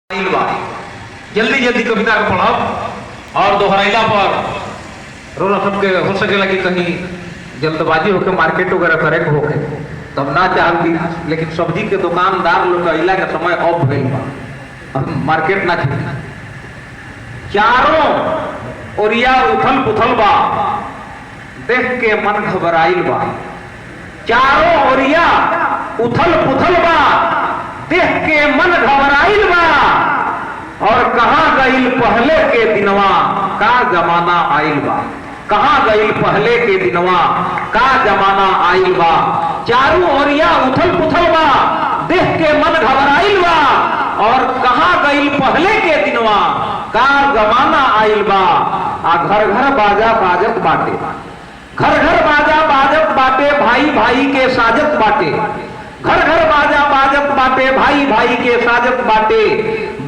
जल्दी जल्दी कविता के पढ़ब और दोहराइला पर रोला सबके हो सकेला कि कहीं जल्दबाजी होके मार्केट वगैरह करे के होके तब ना चाहती, लेकिन सब्जी के दुकानदार लोग अइला के समय ऑफ भइल बा, अब मार्केट ना चली, चारों ओरिया उथल पुथल बा, देख के मन घबराइल बा। चारों ओरिया उथल पुथल बा, देख के मन घबराइल बा। और कहाँ गईल पहले के दिनवा का जमाना आइल बा, कहाँ गईल पहले के दिनवा का जमाना आइल बा। चारों ओरिया उथल पुथल बा, देख के मन घबराइल बा। और कहाँ गईल पहले के दिनवा का जमाना आइल बा। आ घर घर बाजा बाजत बाटे, घर घर बाजा बाजत बाटे, भाई भाई के साजत बाटे। घर घर बाजा बाजत बाटे, भाई भाई के साजत बाटे।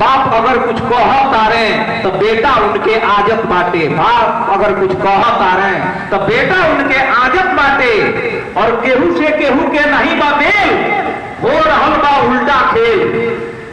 बाप अगर कुछ कह तारे तो बेटा उनके आजत बाटे, बाप अगर कुछ कह तारे तो बेटा उनके आजत बाटे। और केहू से केहू के नहीं बा मेल, हो रहल बा उल्टा खेल।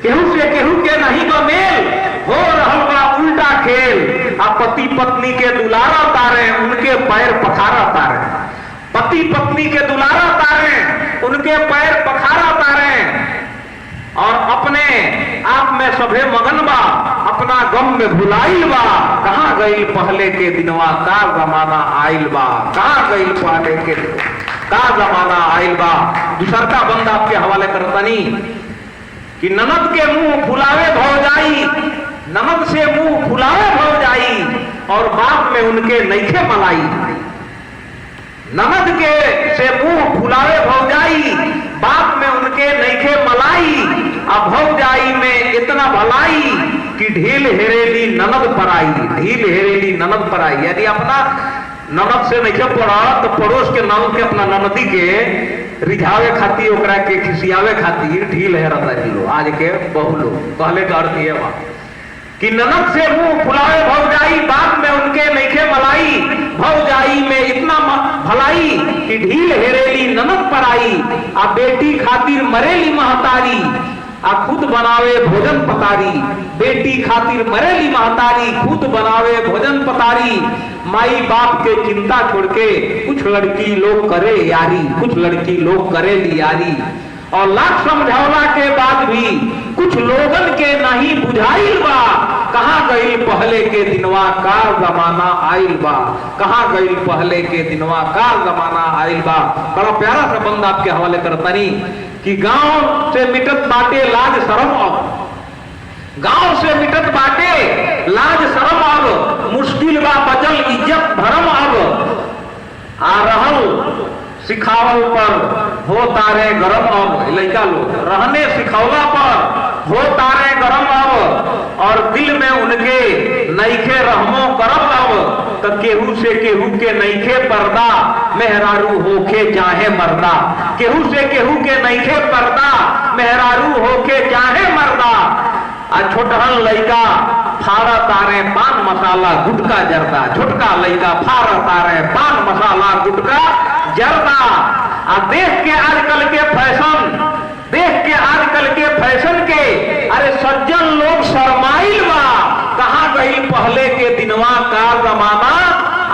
केहू से केहू के नहीं बा मेल, हो रहल बा उल्टा खेल। आ पति पत्नी के दुलारा तारे, उनके पैर पखारा तारे। पति पत्नी के दुलारा तारे, उनके पैर पखारा तारे। और अपने आप में सभे मगन बा, अपना गम में भुलाइल बा। कहाँ गईल पहले के दिनवा का जमाना आइल बा, कहाँ गईल पहले के का जमाना आइल बा। दूसर का बंद आपके हवाले करतनी कि ननद के मुंह फुलावे भौजाई, ननद से मुंह फुलावे भौजाई और बाप में उनके नईखे मलाई। ननद के से मुंह फुलावे भौजाई, बाप में उनके नईखे मलाई। अब भौजाई में इतना भलाई कि ढील हेरेली ननद पराई, ढील हेरेली ननद पराई। यदि अपना ननद से नईखे पड़ा तो पड़ोस के ननद के अपना ननदी के रिझावे खातिर, ओकरा के खिसियावे खातिर ढील हेरता लो। आज के बहु लोग कहले का अर्थ ये बा कि ननद से मुंह फुलावे भौजाई, बाप में उनके नईखे मलाई। भौजाई में इतना भलाई कि ढील हेरेली ननद पराई। आ बेटी खातिर मरेली महतारी, आ खुद बनावे भोजन पतारी। बेटी खातिर मरेली महतारी, खुद बनावे भोजन पतारी। माई बाप के चिंता छोड़ के कुछ लड़की लोग करे यारी, कुछ लड़की लोग करे यारी। और लाख समझौला के बाद भी कुछ लोगन के नहीं बुझाइल बा। कहाँ गईल पहले के दिनवा का जमाना आइल बा, कहाँ गईल पहले के दिनवा का जमाना आइल बा। बड़ा प्यारा सा बंद आपके हवाले करतनी कि गांव से मिटत बाटे लाज शरम अब, गांव से मिटत बाटे लाज शरम अब। मुश्किल बा बचल इज्जत धर्म अब। आ रहल सिखावल पर हो तारे गरम अब। लड़का लोग रहने सिखौला पर हो तारे गरम अब। और दिल में उनके नईखे रहमो करम अब। तो केहू से केहू के नईखे पर्दा, मेहरारू होके चाहे मर्दा। केहू से केहू के नईखे पर्दा, मेहरारू होके चाहे मर्दा। आ छोटहन लड़का फारा तारे पान मसाला गुटका जरदा, छोटका लड़का फारा तारे पान मसाला गुटका जरदा। आ देख के आजकल के फैशन, देख के आजकल के फैशन के अरे सज्जन लोग शर्माइल बा। कहाँ गईल पहले के दिनवा का जमाना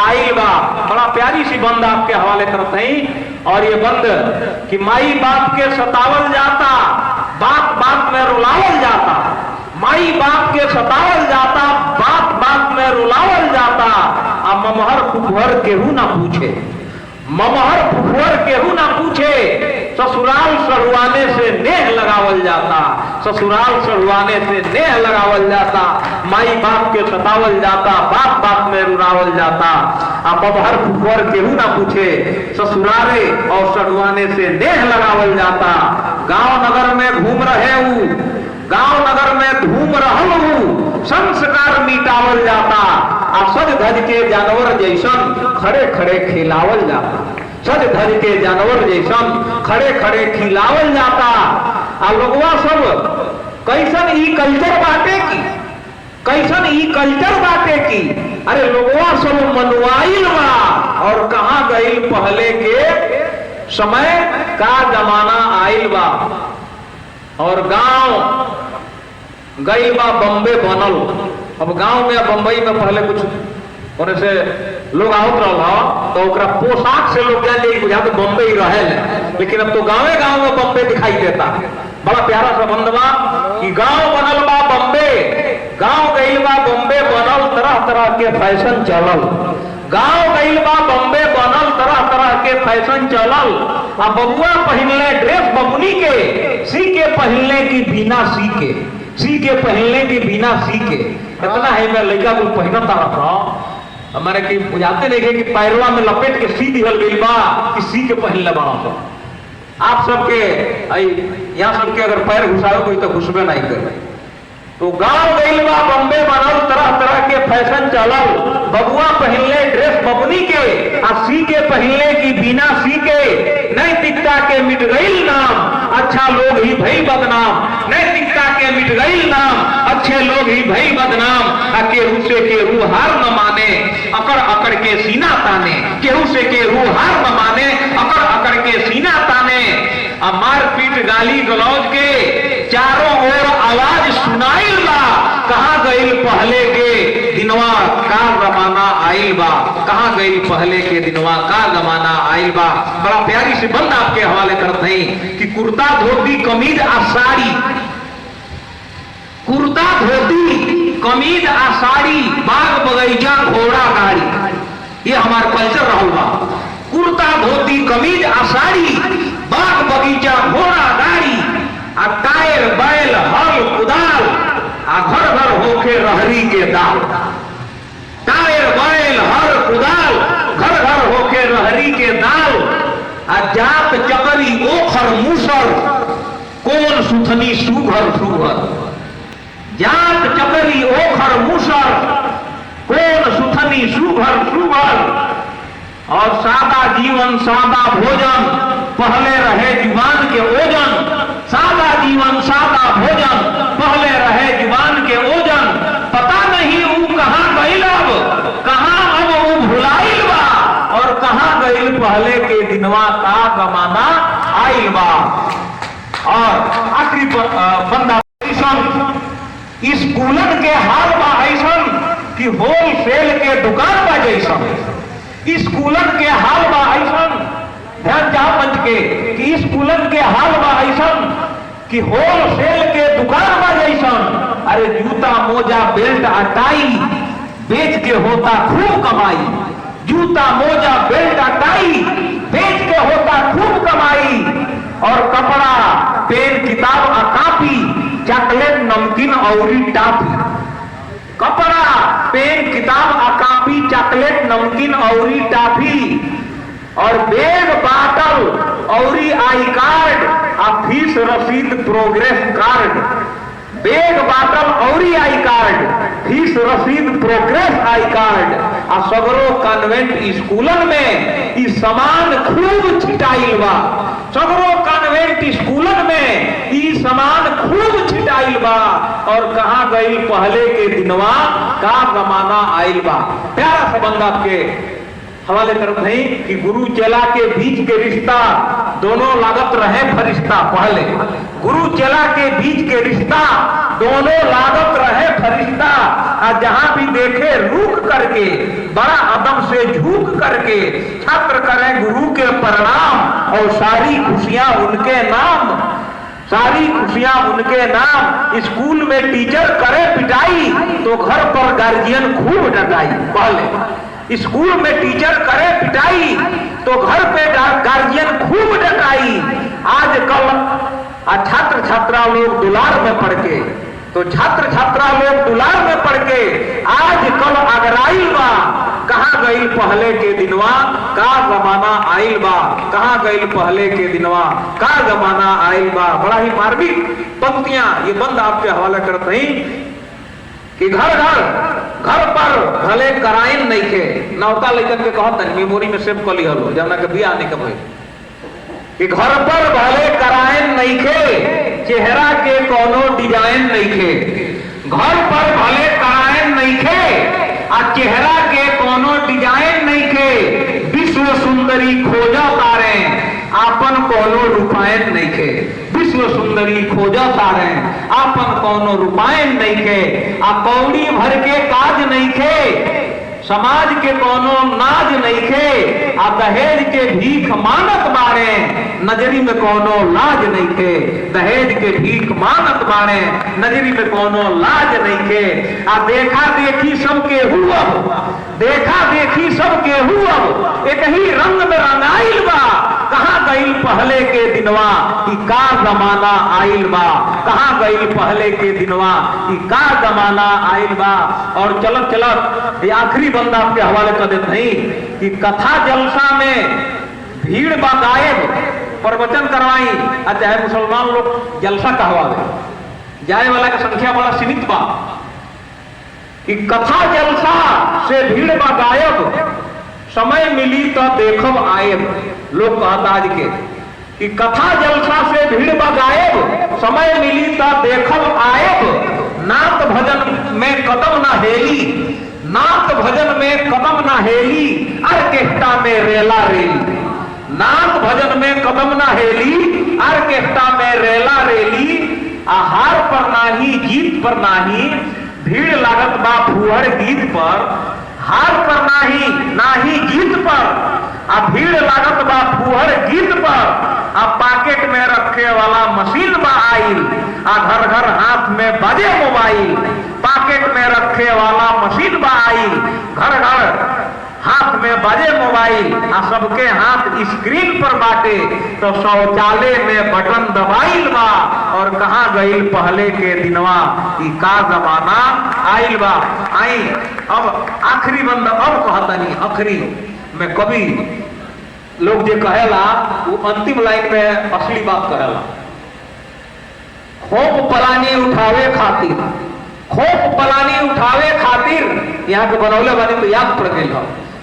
आइल बा। बड़ा प्यारी सी बंद आपके हवाले करते हैं। और ये बंद कि माई बाप के सतावल जाता, बाप बाप में रुलावल जाता। माई बाप के सतावल जाता, बाप बाप में रुलावल जाता। अब ममहर फुफहर केहू ना पूछे, ममहर फुफहर केहू ना पूछे। ससुराल सरुआने से नेह लगावल जाता, ससुराल सरुआने से नेह लगावल जाता। माई बाप के सतावल जाता, बाप बाप में रुलावल जाता। अब ममहर फुफहर केहू ना पूछे, ससुराले और सरुआने से नेह लगावल जाता। गांव नगर में घूम रहे हूँ, गांव नगर में घूम रहल हूँ, संस्कार मिटावल जाता। आ सज धज के जानवर जैसन खड़े खड़े खिलावल जाता, सज धज के जानवर जैसन खड़े खड़े खिलावल जाता। आ लोगवा सब कैसन ई कल्चर बाटे की, कैसन ई कल्चर बाटे की। अरे लोगवा सब मनुआइल बा। और कहाँ गईल पहले के समय का जमाना आइल बा। और गांव गई बा बम्बे बनल। अब गांव में बम्बई में पहले कुछ होने से लोग आवत रहा तो ओकरा पोशाक से लोग जान जाए बुझा तो बम्बे ही रहे, लेकिन अब तो गांवे गांव में बम्बे दिखाई देता। बड़ा प्यारा संबंध बा कि गांव बनल बा बम्बे, गांव गईल बा बम्बे बनल, तरह तरह के फैशन चलल। गांव गईल बा बम्बे बनल, तरह तरह के फैशन चलल। आ बबुआ पहनले ड्रेस बबुनी के, सी के पहनले की बिना सी के, सी के पहनले की बिना सी के। इतना है मैं लड़का को पहनता रहा हमारे की बुझाते नहीं कि पैरवा में लपेट के सी दिहल गई बा कि सी के पहनले बना। तो आप सबके यहाँ सबके अगर पैर घुसाओ कोई तो घुसबे नहीं करे। तो गांव गईल बा बम्बे बनल, तरह तरह के फैशन चलल। बबुआ पहनले ड्रेस बबुनी के, आ सी के पहनले की बिना सी के। नैतिकता के मिट गईल नाम, अच्छा लोग ही भई बदनाम। नैतिकता के मिट गईल नाम, अच्छे लोग ही भई बदनाम। केहू से केहू हार न माने, अकड़ अकड़ के सीना ताने। केहू से केहू हार न माने, अकड़ अकड़ के सीना ताने। मार पीट गाली गलौज के चारों ओर आवाज सुनाइल बा। कहाँ गईल पहले के दिनवा का जमाना आइल बा, कहाँ गईल पहले के दिनवा का जमाना आइल बा। बड़ा प्यारी सी बंद आपके हवाले करते हैं कि कुर्ता धोती कमीज आ साड़ी, कुर्ता धोती कमीज आ साड़ी, बाग बगीचा घोड़ा गाड़ी, ये हमारा कल्चर रहल बा। कुर्ता धोती कमीज आ साड़ी, बाग बगीचा घोड़ा गाड़ी, आ टायर बैल हल कुदाल, आ घर घर होके रहरी के दाल। टायर बैल हल कुदाल, घर घर होके रहरी के दाल। आ जात चकरी ओखर मूसर, कौन सुथनी सुघर सुघर। जात चकरी ओखर मूसर, कौन सुथनी सुघर सुघर। और सादा जीवन सादा भोजन, पहले रहे जुबान के ओजन। सादा जीवन सादा भोजन, पहले रहे जुबान के ओजन। पता नहीं वो कहाँ गईल, अब कहाँ अब वो भुलाइल बा। और कहाँ गईल पहले के दिनवा का जमाना आइल बा। और आखिरी बंदा स्कूलन के हाल बा ऐसन कि होलसेल के दुकान बा जैसन। स्कूलन के हाल बा ऐसन, ध्यान जा मंच के कि स्कूलन के हाल बा ऐसन कि होलसेल के दुकान बा जैसन। अरे जूता मोजा बेल्ट आ टाई बेच के होता खूब कमाई। जूता मोजा बेल्ट आ टाई बेच के होता खूब कमाई। और कपड़ा पेन किताब आ कापी, चॉकलेट नमकीन और टाफी। कपड़ा पेन किताब आ कापी, चॉकलेट नमकीन और टाफी। और बैग बाटल और आई कार्ड, आ फीस रसीद प्रोग्रेस कार्ड। बैग बाटल और आई कार्ड, फीस रसीद प्रोग्रेस आई कार्ड। आ सगरो कॉन्वेंट स्कूलन में ई सामान खूब छिटाइल बा। सगरो कॉन्वेंट स्कूलन में ई सामान खूब छिटाइल बा। और कहाँ गईल पहले के दिनवा का जमाना आइल बा। प्यारा संबंध आपके हवाले करते हैं कि गुरु चेला के बीच के रिश्ता दोनों लागत रहे फरिश्ता। पहले गुरु चेला के बीच के रिश्ता दोनों लागत रहे फरिश्ता। और जहां भी देखे रुक करके, बड़ा अदब से झुक करके छात्र करें गुरु के प्रणाम। और सारी खुशियां उनके नाम, सारी खुशियां उनके नाम। स्कूल में टीचर करे पिटाई तो घर पर गार्जियन खूब डटाई। पहले स्कूल में टीचर करे पिटाई तो घर पे गार्जियन खूब डटाई। आजकल छात्र छात्रा लोग दुलार में पढ़ के, तो छात्र छात्रा लोग दुलार में पढ़ के आजकल अगराइल बा। कहाँ गईल पहले के दिनवा का जमाना आइल बा। कहाँ गईल पहले के दिनवा का जमाना आइल बा। बड़ा ही मार्मिक पंक्तियां ये बंद आपके हवाले करते हैं कि घर पर भले कराइन नहीं के नौता लेकर के कहत मेमोरी में सेव कर लिया लो जब ना कभी आने का भाई कि घर पर भले कराइन नहीं के चेहरा के कोनो डिजाइन नहीं के। घर पर भले कराइन नहीं के आ चेहरा के कोनो डिजाइन नहीं के। विश्व सुंदरी खोजा तारे आपन कोनो रूपायन नहीं के। विश्व सुंदरी खोजा तारे आपन कौनो रुपायन नहीं खे, आ कौड़ी भर के काज नहीं खे, समाज के कोनो नाज नहीं खे, आ दहेज के भीख मानत बाड़े, नजरी में कोनो लाज नहीं खे, दहेज के भीख मानत बाड़े, नजरी में कोनो लाज नहीं खे, आ देखा देखी सबके हुअब, देखा देखी सबके हुअब, एक ही रंग में रंगाइल बा, कहाँ गईल पहले के दिनवा, कि का जमाना आइल बा, कहाँ गईल पहले के दिनवा, कि का जमाना आइल बा। और चलत चलत ये आखिरी बंदा आपके हवाले कर देते नहीं कि कथा जलसा में भीड़ बा गायब, प्रवचन करवाई, चाहे मुसलमान लोग जलसा कहवावे, जाए वाला की संख्या बड़ा सीमित बा, कि कथा जलसा से भीड़ बा गायब, समय मिली तो देखब आयब। लोग कहता आज के कि कथा जलसा से भीड़ बा गायब, समय मिली तो देखब आयब, नात भजन में कदम ना हेली, नात भजन में कदम ना हेली, आर्केस्ट्रा में रेला रेली, नात भजन में कदम ना हेली, आर्केस्ट्रा में रेला रेली, आहार पर नाही गीत पर नाही, भीड़ लागत बा फुहर गीत पर, हार पर नाही गीत पर, आ भीड़ लागत बा फुहर गीत पर, आ पॉकेट में रखे वाला मशीन बा आइल, आ घर घर हाथ में बजे मोबाइल, पॉकेट में रखे वाला मशीन बा आइल, घर घर हाथ में बजे मोबाइल, आ सबके हाथ स्क्रीन पर बाटे, तो शौचालय में बटन दबाइल बा, और कहाँ गईल पहले के दिनवा, कि का जमाना आइल बा। आई अब आखिरी बंदा अब कहता नहीं, आखिरी में कभी लोग जो कहेला वो अंतिम लाइन में असली बात कहेला, खोप पलानी उठावे खातिर, खोप पलानी उठावे खातिर, यहाँ के बनौले बने तो याद पड़ गई,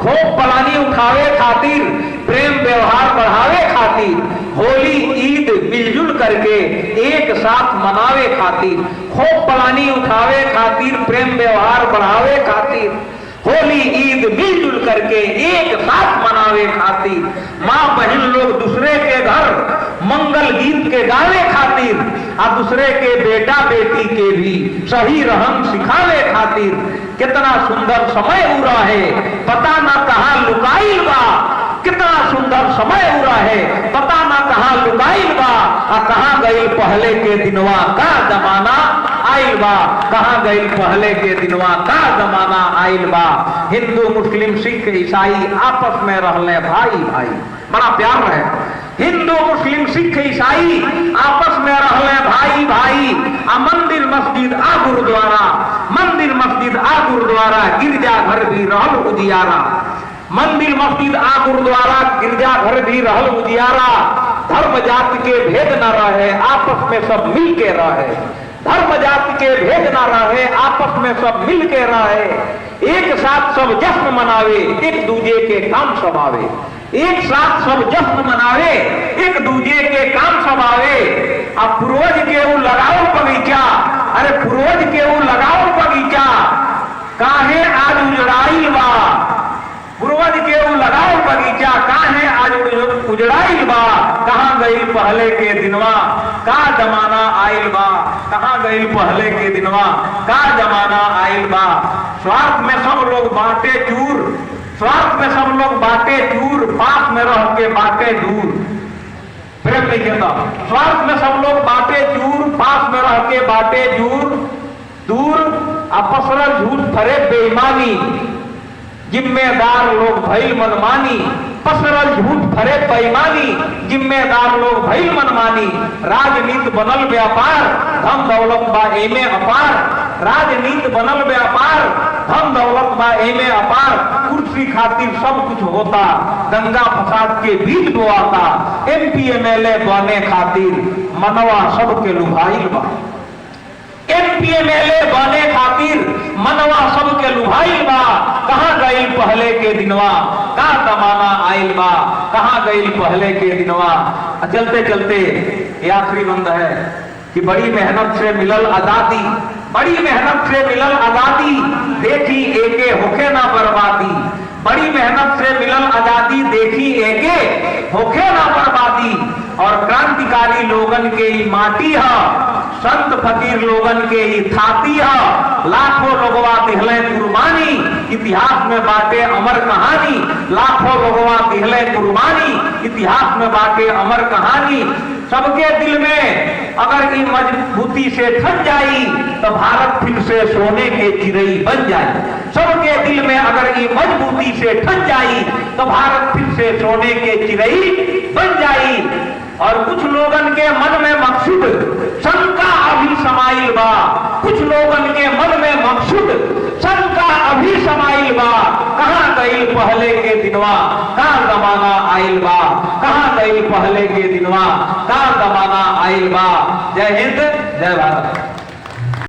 खोप पलानी उठावे खातिर, प्रेम व्यवहार बढ़ावे खातिर, होली ईद मिलजुल करके एक साथ मनावे खातिर, खोप पलानी उठावे खातिर, प्रेम व्यवहार बढ़ावे खातिर, होली ईद मिलजुल करके एक साथ मनावे खातिर, माँ बहन लोग दूसरे के घर मंगल गीत के गावे खातिर, आ दूसरे के बेटा बेटी के भी सही रहन सिखावे खातिर, कितना सुंदर समय उरा है, पता ना कहाँ लुकाइल बा, कितना सुंदर समय उरा है, पता ना कहाँ लुकाइल बा, आ कहाँ गईल पहले के दिनवा, का जमाना आइल बा, कहाँ गईल पहले के दिनवा, का जमाना आइल बा। हिंदू मुस्लिम सिख ईसाई आपस में रहले भाई भाई, बड़ा प्यार रहे, हिंदू मुस्लिम सिख ईसाई आपस में रहले भाई भाई, आ मंदिर मस्जिद आ गुरुद्वारा, मंदिर मस्जिद आ गुरुद्वारा, गिरजा घर भी रहल उजियारा, मंदिर मस्जिद आ गुरुद्वारा, गिरजा घर भी रहल उजियारा, धर्म जाति के भेद न रहे, आपस में सब मिल के रहे, धर्म जाति के भेद न रहे, आपस में सब मिल के रहे, एक साथ सब जश्न मनावे, एक दूजे के काम सब आवे, एक साथ सब जश्न मनावे, एक दूजे के काम सब आवे। अब पूर्वज के वो लगाओ बगीचा, अरे पूर्वज के वो लगाओ बगीचा, काहे आज उजड़ाइल बा, पूर्वज के वो लगाओ बगीचा, काहे आज उजड़ाइल बा, कहाँ गईल पहले के दिनवा, का जमाना आइल बा, कहाँ गईल पहले के दिनवा, का जमाना आइल बा। स्वार्थ में सब लोग बांटे चूर, स्वार्थ में सब लोग बांटे चूर, पास में रह के बांटे दूर, प्रेम नहीं कहता, स्वार्थ में सब लोग बांटे चूर, पास में रह के बांटे दूर, दूर अपसरल झूठ फरे बेईमानी, जिम्मेदार लोग भइल मनमानी, पसरल झूठ फरे बेईमानी, जिम्मेदार लोग भइल मनमानी, राजनीति बनल व्यापार, धन दौलत बा एमे अपार, राजनीति बनल व्यापार, धन दौलत बा एमे अपार, कुर्सी खातिर सब कुछ होता, दंगा फसाद के बीच बोआता, MP MLA बने खातिर मनवा सबके लुभाइल बा, MP MLA बने खातिर मनवा सबके लुभाइल बा, कहाँ गईल पहले के दिनवा, का जमाना आइल बा, कहाँ गईल पहले के दिनवा। चलते चलते ये आखिरी बंद है कि बड़ी मेहनत से मिलल आजादी, बड़ी मेहनत से मिलल आजादी, देखी एके होखे ना बर्बादी, बड़ी मेहनत से मिलल आजादी, देखी एके होखे ना बर्बादी, और क्रांतिकारी लोगन के ही माटी है, संत फकीर लोगन के ही थाती है। लाखों लोगवा दिहले कुर्बानी, इतिहास में बाटे अमर कहानी। लाखों लोगवा दिहले कुर्बानी, इतिहास में बाटे अमर कहानी। सबके दिल में अगर ये मजबूती से ठन जाई तो भारत फिर से सोने के चिरई बन जाए। सबके दिल में अगर ये मजबूती से ठन जाई तो भारत फिर से सोने के चिरई बन जाई। और कुछ लोगन के मन में मकसूद शंका अभी समाइल बा, कुछ लोगन के मन में मकसूद शंका अभी समाइल बा। कहाँ गई पहले के दिनवा, कहाँ जमाना आइल बा, कहाँ गई पहले के दिनवा, कहाँ जमाना आइल बा। जय हिंद, जय भारत।